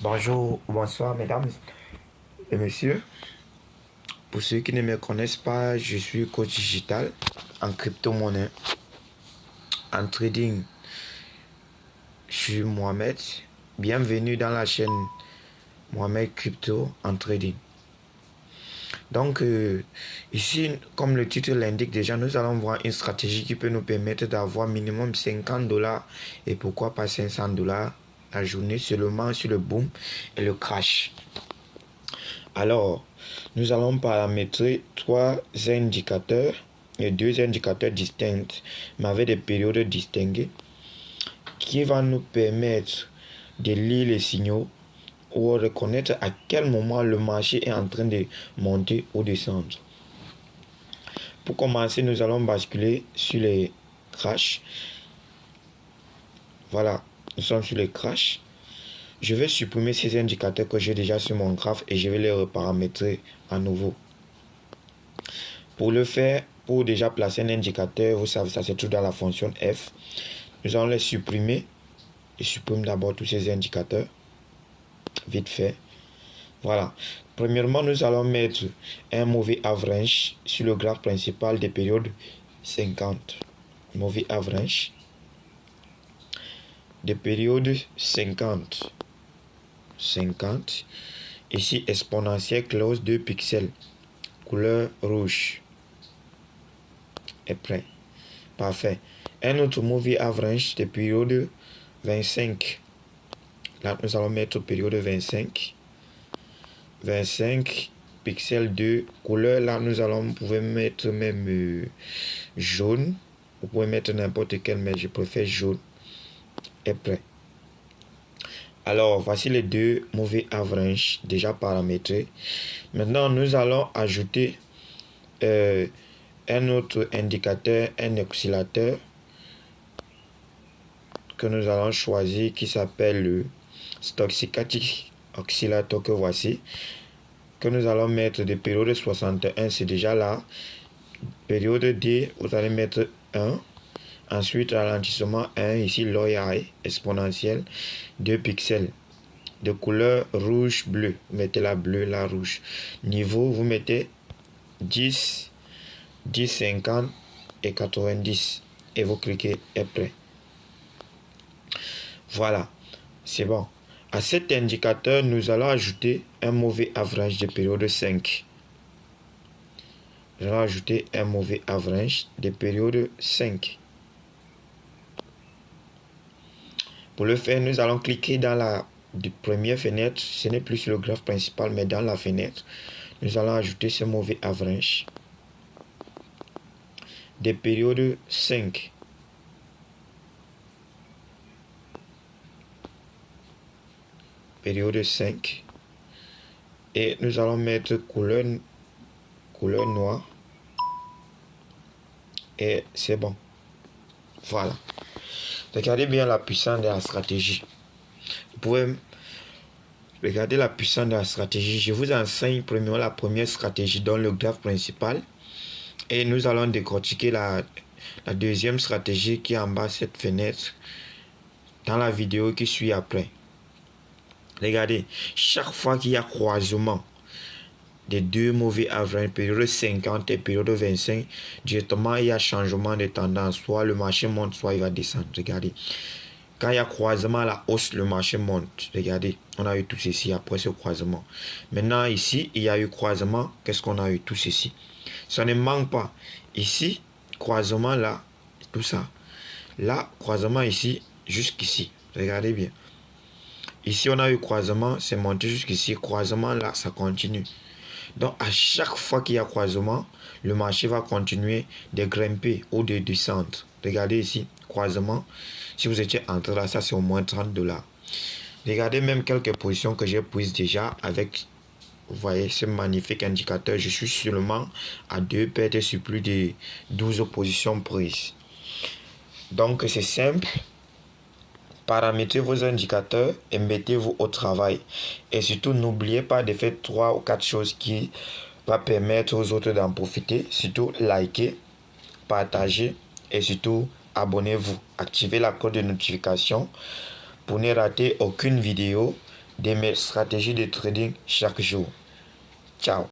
Bonjour, bonsoir mesdames et messieurs. Pour ceux qui ne me connaissent pas, je suis coach digital en crypto-monnaie, en trading. Je suis Mohamed. Bienvenue dans la chaîne Mohamed Crypto en trading. Donc ici, comme le titre l'indique déjà, nous allons voir une stratégie qui peut nous permettre d'avoir minimum $50 et pourquoi pas $500 la journée seulement sur le boom et le crash. Alors, nous allons paramétrer trois indicateurs et deux indicateurs distincts, mais avec des périodes distinguées, qui vont nous permettre de lire les signaux ou reconnaître à quel moment le marché est en train de monter ou descendre. Pour commencer, nous allons basculer sur les crashs. Voilà, nous sommes sur les crashs. Je vais supprimer ces indicateurs que j'ai déjà sur mon graphe et je vais les reparamétrer à nouveau. Pour le faire, pour déjà placer un indicateur, vous savez, ça se trouve dans la fonction F. Nous allons les supprimer. Je supprime d'abord tous ces indicateurs. Vite fait. Voilà. Premièrement, nous allons mettre un moving average sur le graphe principal des périodes 50. Moving average des périodes 50. Ici, exponentielle close 2 pixels. Couleur rouge. Est prêt. Parfait. Un autre moving average de période 25. Là, nous allons mettre période 25. 25 pixels de couleur. Là, nous allons, vous pouvez mettre même jaune. Vous pouvez mettre n'importe quel, mais je préfère jaune. Est prêt. Alors, voici les deux moving average déjà paramétrés. Maintenant, nous allons ajouter un autre indicateur, un oscillateur que nous allons choisir qui s'appelle le Stochastic Oscillator que voici, que nous allons mettre de période 61, c'est déjà là. Période D, vous allez mettre 1. Ensuite, ralentissement 1, ici low high exponentielle 2 pixels. De couleur rouge-bleu, vous mettez la bleue, la rouge. Niveau, vous mettez 10, 10, 50 et 90. Et vous cliquez est prêt. Voilà, c'est bon. À cet indicateur, nous allons ajouter un moving average de période 5. Nous allons ajouter un moving average de période 5. Pour le faire, nous allons cliquer dans la première fenêtre. Ce n'est plus sur le graphe principal, mais dans la fenêtre. Nous allons ajouter ce moving average de période 5. Période 5. Et nous allons mettre couleur noire. Et c'est bon. Voilà. Regardez bien la puissance de la stratégie. Vous pouvez regarder la puissance de la stratégie. Je vous enseigne premièrement la première stratégie dans le graphe principal. Et nous allons décortiquer la deuxième stratégie qui est en bas de cette fenêtre dans la vidéo qui suit après. Regardez, chaque fois qu'il y a croisement des deux moving average, période 50 et période 25, directement il y a changement de tendance. Soit le marché monte, soit il va descendre. Regardez. Quand il y a croisement à la hausse, le marché monte. Regardez, on a eu tout ceci après ce croisement. Maintenant, ici, il y a eu croisement. Qu'est-ce qu'on a eu? Tout ceci. Ça ne manque pas. Ici, croisement là, tout ça. Là, croisement ici, jusqu'ici. Regardez bien. Ici, on a eu croisement, c'est monté jusqu'ici. Croisement là, ça continue. Donc, à chaque fois qu'il y a croisement, le marché va continuer de grimper ou de descendre. Regardez ici, croisement. Si vous étiez entré là, ça c'est au moins $30. Regardez même quelques positions que j'ai prises déjà avec, vous voyez, ce magnifique indicateur. Je suis seulement à 2 pertes sur plus de 12 positions prises. Donc, c'est simple. Paramétrez vos indicateurs et mettez-vous au travail. Et surtout, n'oubliez pas de faire 3 ou 4 choses qui vont permettre aux autres d'en profiter. Surtout, likez, partagez et surtout, abonnez-vous. Activez la cloche de notification pour ne rater aucune vidéo de mes stratégies de trading chaque jour. Ciao.